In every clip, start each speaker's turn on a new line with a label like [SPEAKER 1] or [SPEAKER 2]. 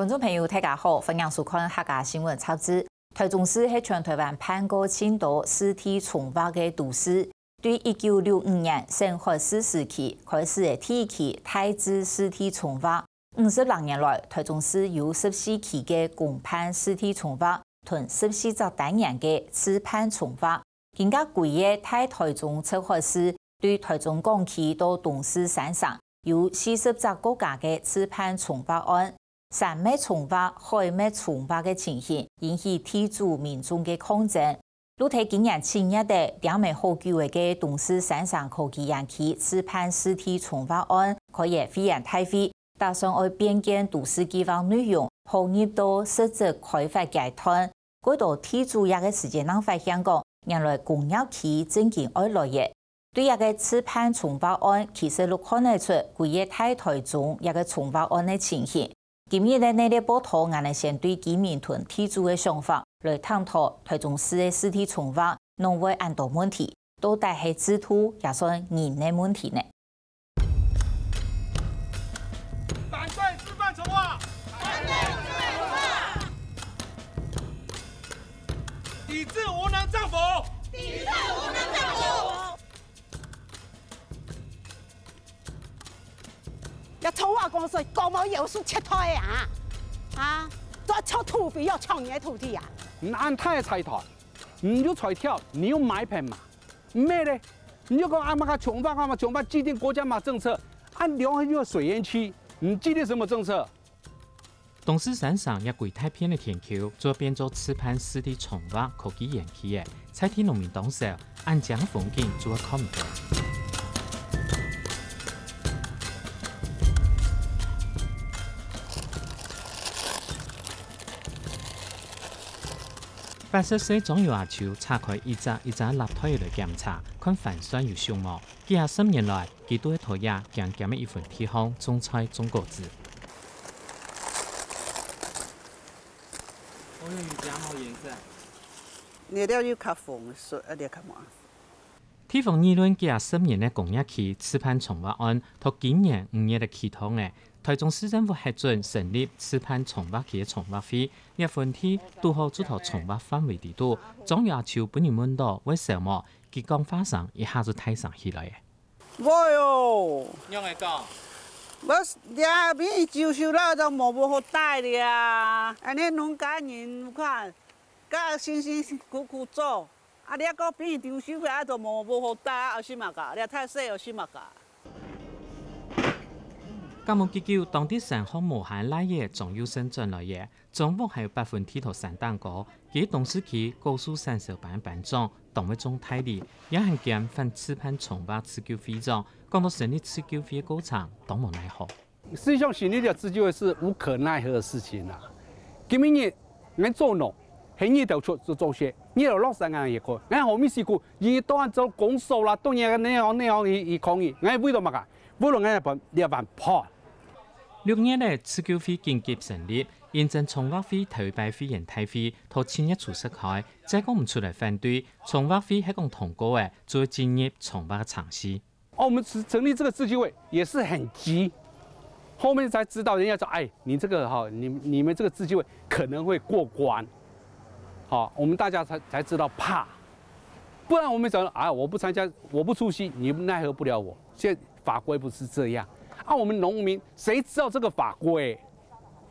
[SPEAKER 1] 观众朋友，大家好，欢迎收看客家新闻插枝。台中市是全台湾判过轻度尸体重发的都市。对1965年生活史时期开始的第一起太子尸体重发，56年来，台中市有14起的公判尸体重发，同14则单元的次判重发。更加贵的在台中测绘师对台中港区到东势山上有40则国家的次判重发案。山脉重发、海脉重发的情形，引起地主民众的抗争。如睇今年7月的两名好久的东势山上科技园区次判尸体重发案，可以非常太会，打算要变更都市计划内容，投入到实质开发阶段。过到地主也个时间浪费香港，原来工业区正经而来嘅。对一个次判重发案，其实都看得出贵嘅太台中一个重发案的情形。今日的内地报道，我哋先对居民同地主的想法来探讨台中市的尸体重发，能会按多问题，到底系制度也算人的问题呢？
[SPEAKER 2] 反对示范重发！反对示范重发！抵制无能政府！抵制无能政府！
[SPEAKER 3] 要重发公司，国贸有数切台啊！要抢土地，要抢你的土地啊！
[SPEAKER 4] 你按太的财团，你就出跳，你又买平嘛？咩嘞？你就讲嘛个重发制定国家嘛政策，按两岸有水源区，你制定什么政策？
[SPEAKER 5] 东势山上一贵太偏的天桥，做变做次判尸体重发科技园区的，采天农民党手按江风景做看唔到。80岁左右阿秋拆开一只立体来检查，看反酸有凶毛。几下10年来，佢都喺台下渐渐的一份地方种菜种果子。
[SPEAKER 6] 我用鱼夹好颜色。
[SPEAKER 3] 你了要较红色，一点较麻。
[SPEAKER 5] 地方议论几下10年的工业区次判重发案，到今年5月的启动嘅。台中市政府核准成立次判重发区的重发费，一份天拄好做到重发范围地度，总要求本人问到为什么佢讲法上一下子抬上起来嘅。
[SPEAKER 3] 我哟，
[SPEAKER 6] 用来讲，
[SPEAKER 3] 我两边招收了就无好带的啊！安尼农家人有看，甲辛辛苦苦做，啊，你个边招收啊，就无好带，后是嘛个，你太细后是嘛个。
[SPEAKER 5] 监务机构当地生活无限赖嘢总有生转来嘅，总部还有8分地图3蛋糕，佢董事区高速三手班长，党委总代理，也很检反次判重发持久费用，讲到成立持久费的过程，都无奈何。
[SPEAKER 4] 实际上，成立了自救会是无可奈何的事情啦。今年俺做农，黑日头出做些，你又落山俺也可，俺后面是个，伊当然做公所啦，当然那样伊抗议，俺为了嘛个，为了俺要办破。
[SPEAKER 5] 6月的持久费紧急成立，验证重发费头摆费用太费，到7月初10开，再讲唔出来反对，重发费係講通過嘅，做進入重發嘅嘗試。
[SPEAKER 4] 我們成立這個自救會也是很急，後面才知道人家說，哎，你這個哈，你們這個自救會可能會過關，好，我們大家才知道怕，不然我們講，啊，我不參加，我不出席，你們奈何不了我。現在法規不是這樣。啊，我們農民誰知道這個法規，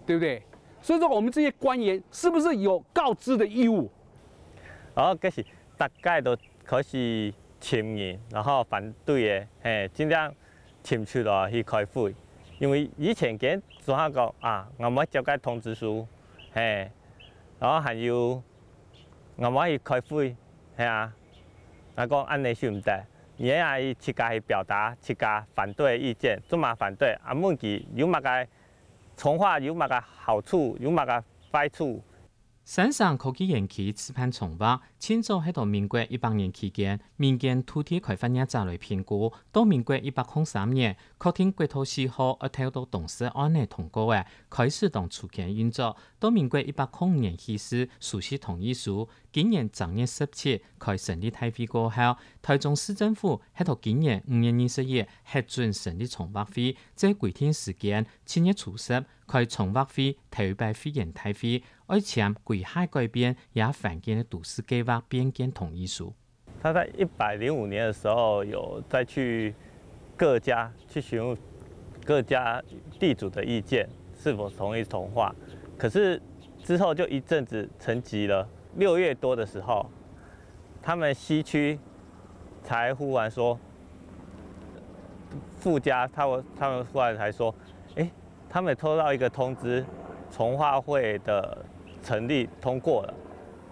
[SPEAKER 4] 對不對？所以說我們這些官員是不是有告知的義務？
[SPEAKER 7] 這是大概都開始簽名，然後反對的，盡量簽出來去開會。因為以前嘅做下講啊，我們交解通知書，然後還有我們去開會，係啊，我講按呢算唔得。也係自家去表達自家反對的意見，做嘛反對？啊，問佢有乜個重發有乜個好處，有乜個壞處？
[SPEAKER 5] 山上科技園區次判重發，清早喺度民國100年期間，民間土地開發業者來評估，到民國103年，確定國土4號一條到董事案內通過嘅，開始當初建運作。到民國105年起始實施同意書，今年正月17開成立大會過後，台中市政府喺度今年5月20日核准成立重劃會，即規定時間7月初10開重劃會頭擺會員大會，愛簽規劃改變也繁簡的都市計劃變更同意書。
[SPEAKER 7] 他在105年的時候有再去各家去詢問各家地主的意見，是否同意重劃。可是之後就一陣子沉寂了，6月多的時候，他們西區才忽然說，附家他們忽然才說，他們收到一個通知，重劃會的成立通過了，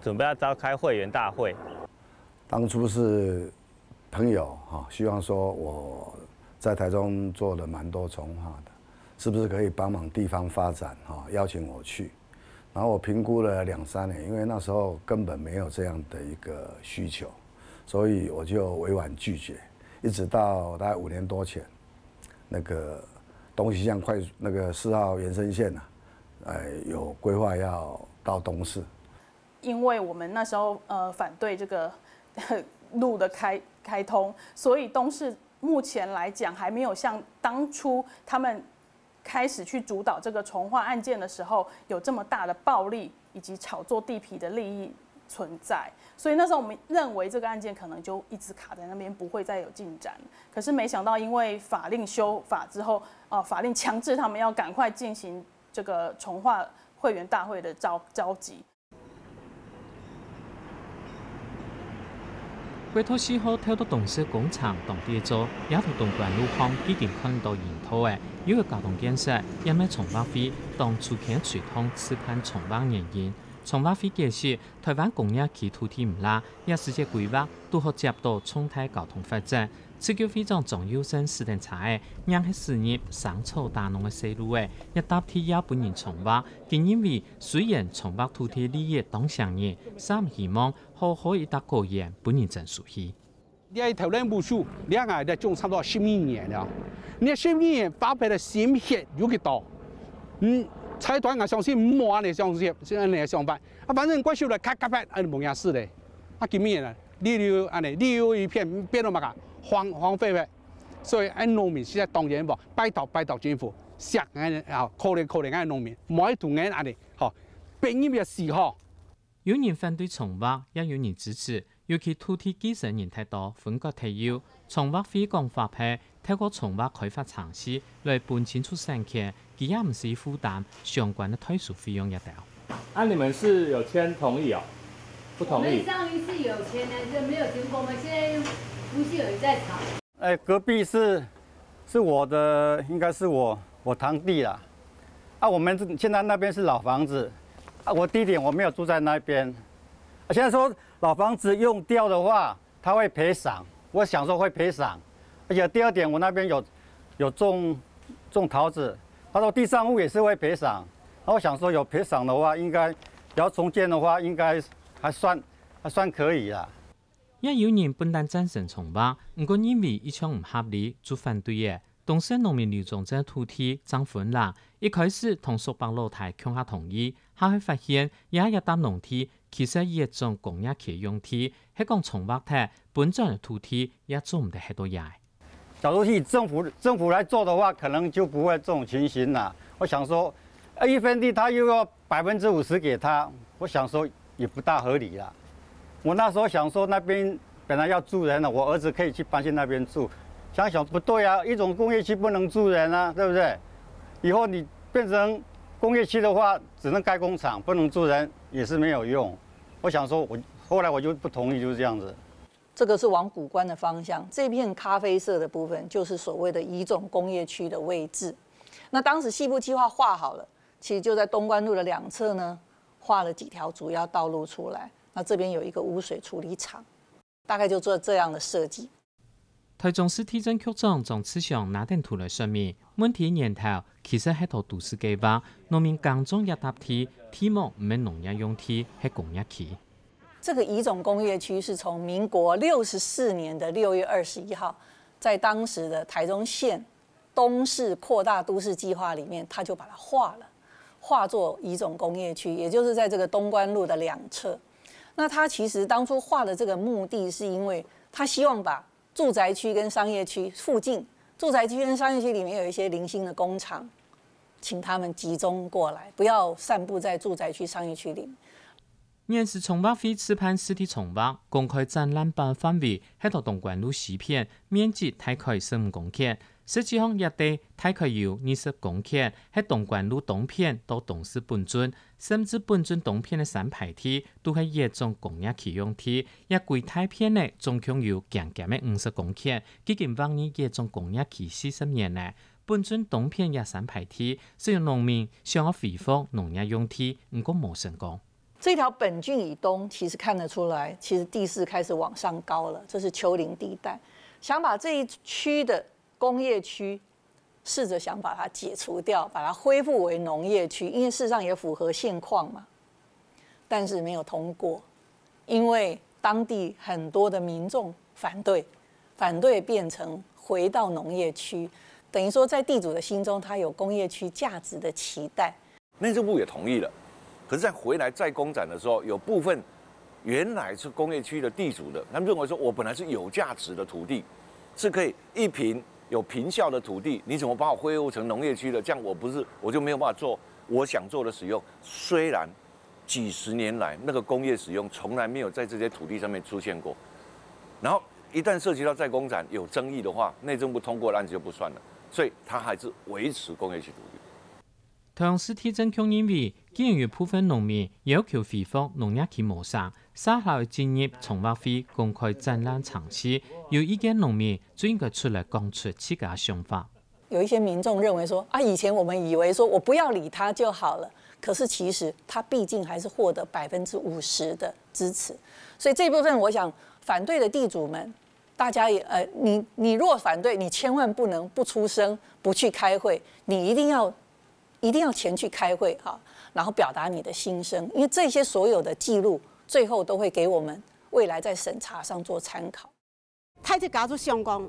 [SPEAKER 7] 準備要召開會員大會。
[SPEAKER 8] 當初是朋友希望說我在台中做了蠻多重劃的，是不是可以幫忙地方發展邀請我去，然後我評估了2、3年，因為那時候根本沒有這樣的一個需求，所以我就委婉拒絕，一直到大概5年多前，那個東西向那個4號延伸線有規劃要到東勢，
[SPEAKER 9] 因為我們那時候反對這個路的開通，所以東勢目前來講還沒有像當初他們開始去主導這個重劃案件的時候有這麼大的暴力以及炒作地皮的利益存在，所以那時候我們認為這個案件可能就一直卡在那邊，不會再有進展。可是沒想到因為法令修法之後，法令強制他們要趕快進行這個重劃會員大會的召集。
[SPEAKER 5] 國土4號跳到董事工廠當地做，也同東關路巷已經看到研討嘅，有個交通建設，因為重劃會當初期傳統刺探重劃原因。重劃會解釋，台灣工業區土地唔大，也世界規劃如何接到重大交通發展。此叫非常重要性時間差嘅，讓係事業生草大農嘅細路嘅，一搭鐵也本人重劃，竟認為雖然重劃土地利益當上人，三希望可以達個人本人真屬意。
[SPEAKER 4] 你喺頭兩部書，你係在種差不多12年了，你12年發表的心血有幾多？財團我相信冇安尼上班，反正過去了咔咔拍，冇嘢事嘞。今年啊，你有一片變到乜噶？荒廢嘅，所以農民現在當然話拜託政府，錫可憐農民，唔可以同人變咁嘅事嗬。
[SPEAKER 5] 有人反對重劃，也有人支持，尤其土地繼承人太多，分割太優。重劃會講發牌，透過重劃開發嘗試來搬遷出省區，佢也唔使負擔相關的退稅費用一條。
[SPEAKER 6] 你們是有簽同意不同意？
[SPEAKER 10] 我們上一次有簽的，就沒有經過。我們現在夫妻有人在吵。
[SPEAKER 11] 隔壁是我的，應該是我堂弟啦。我們現在那邊是老房子。我弟弟我沒有住在那邊。現在說老房子用掉的話，他會賠償。我想說會賠償。而且第二點，我那邊有種桃子，他說地上物也是會賠償。我想說有賠償的話，應該要重建的話，應該還算可以啦。
[SPEAKER 5] 也有人本單贊成重劃，不過認為一項唔合理就反對嘅。東勢農民劉總這土地漲分啦，一開始同蘇北老太強下同意，後來發現也一笪農地其實係一種工業區用地，係講重劃睇本莊嘅土地也做唔得很多嘢。
[SPEAKER 11] 假如以政府來做的話，可能就不會這種情形啦。我想說，一分地他又要50%給他，我想說也不大合理啦。我那時候想說，那邊本來要住人了，我兒子可以去搬去那邊住。想不對啊，一種工業區不能住人啊，對不對？以後你變成工業區的話，只能蓋工廠，不能住人，也是沒有用。我想說，後來我就不同意，就是這樣子。
[SPEAKER 12] 這個是往谷關的方向，這片咖啡色的部分就是所謂的乙種工業區的位置。那當時細部計劃畫好了，其實就在東關路的兩側呢，畫了幾條主要道路出來。那這邊有一個污水處理廠，大概就做這樣的設計。
[SPEAKER 5] 台中市地政局長將此項拿定圖來說明，問題源頭其實係套都市計劃，農民耕種一笪地，題目唔係農業用地，係工業區。
[SPEAKER 12] 这个乙种工业区是从民国64年的6月21号，在当时的台中县东市扩大都市计划里面，他就把它划作乙种工业区，也就是在这个东关路的2侧。那他其实当初画的这个目的，是因为他希望把住宅区跟商业区附近，住宅区跟商业区里面有一些零星的工厂，请他们集中过来，不要散布在住宅区、商业区里面。
[SPEAKER 5] 原是从化区次判实体从化公开展览办范围，喺度东关路西片，面积大概15公顷，实际上一地大概有20公頃，喺东关路东片到东市本尊，甚至本尊东片嘅3排地都係乙種工業區用地，一規大片呢總共有近50公頃，幾近往年乙種工業區40年呢。本尊東片也3排地，雖然農民想要恢復農業用地，唔過冇成功。
[SPEAKER 12] 这条本郡以东，其实看得出来，其实地势开始往上高了，这是丘陵地带。想把这一区的工业区，试着想把它解除掉，把它恢复为农业区，因为事实上也符合现况嘛。但是没有通过，因为当地很多的民众反对变成回到农业区，等于说在地主的心中，他有工业区价值的期待。
[SPEAKER 13] 内政部也同意了。可是，在回来再公展的时候，有部分原来是工业区的地主的，他们认为说，我本来是有价值的土地，是可以一坪有坪效的土地，你怎么把我恢复成农业区的？这样我就没有办法做我想做的使用。虽然几十年来那个工业使用从来没有在这些土地上面出现过，然后一旦涉及到再公展有争议的话，内政部通过的案子就不算了，所以他还是维持工业区土地。
[SPEAKER 5] 台中市体政局認為，既然有部分農民要求恢復農業區模式，稍後進入從化區公開展覽場次，有意見農民就應該出來講出自己的想法。
[SPEAKER 12] 有一些民眾認為說，以前我們以為說我不要理他就好了，可是其實他畢竟還是獲得50%的支持，所以這部分我想反對的地主們，大家也你若反對，你千萬不能不出聲，不去開會，你一定要前去開會哈，然後表達你的心聲，因為這些所有的記錄，最後都會給我們未來在審查上做參考。
[SPEAKER 14] 太子家族相講，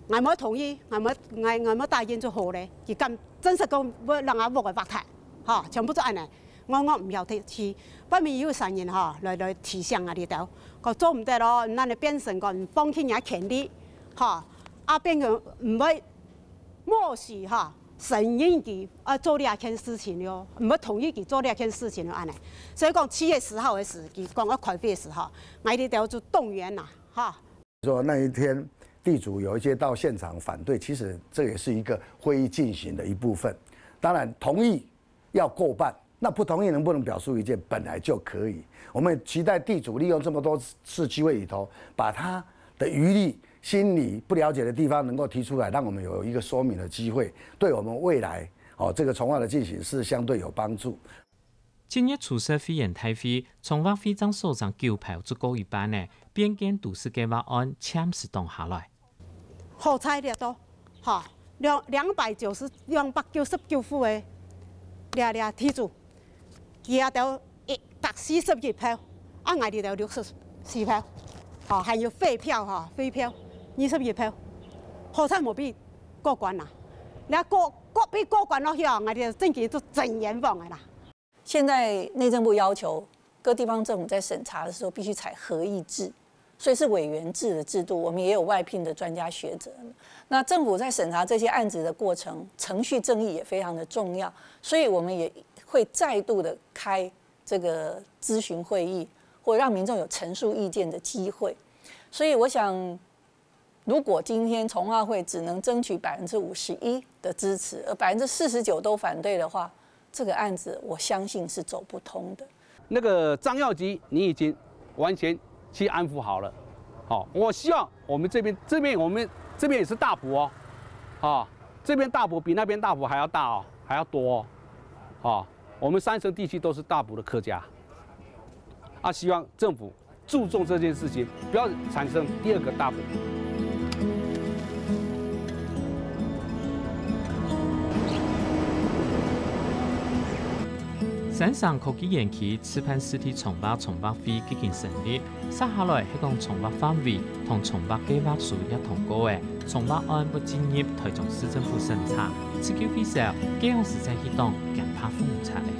[SPEAKER 14] 我冇同意，我冇答應就好咧。而咁真實講，要讓我冇嘅話題，嚇，全部都係呢。我唔要提，不面要神人嚇來提倡啊呢度，個做唔得咯，那你變成個唔放棄人權利，嚇，變成唔會漠視嚇。承認佢做呢一件事情咯，唔係同意佢做呢一件事情咯，安尼。所以講7月10號嘅時，佢講要開會嘅時候，我哋就動員啦，哈。
[SPEAKER 8] 說那一天地主有一些到現場反對，其實這也是一個會議進行的一部分。當然同意要過半，那不同意能不能表述意見，本來就可以。我們期待地主利用這麼多次機會裡頭，把他的餘力。心里不了解的地方能夠提出來，讓我們有一個說明的機會，對我們未來這個從化的進行是相對有幫助。
[SPEAKER 5] 今日除夕會演太會，從化會長所長9票足夠一半呢，邊間都市計劃案簽是動下來。
[SPEAKER 14] 好彩了多，哈，299戶嘅倆地主，佢到141票，我哋到64票。還有廢票哈，廢票22票，好彩冇被過關啦。你被過關了後，我哋證據都真嚴放嘅啦。
[SPEAKER 12] 現在內政部要求各地方政府在審查的時候必須採合議制，所以是委員制的制度。我們也有外聘的專家學者。那政府在審查這些案子的過程，程序正義也非常的重要，所以我們也會再度的開這個諮詢會議。或讓民眾有陳述意見的機會，所以我想，如果今天從化會只能爭取51%的支持，而49%都反對的話，這個案子我相信是走不通的。
[SPEAKER 4] 那個張耀基，你已經完全去安撫好了，好，我希望我們這邊也是大埔哦，啊，這邊大埔比那邊大埔還要大哦，還要多哦，啊，我們3省地區都是大埔的客家。希望政府注重這件事情，不要產生第2個大埔。
[SPEAKER 5] 省省科技园区刺攀实体重挖会已經成立，接下來係講重挖範圍同重挖計劃書一通過嘅重挖案會進入台中市政府審查，19飛時，幾項實際行動更怕風查。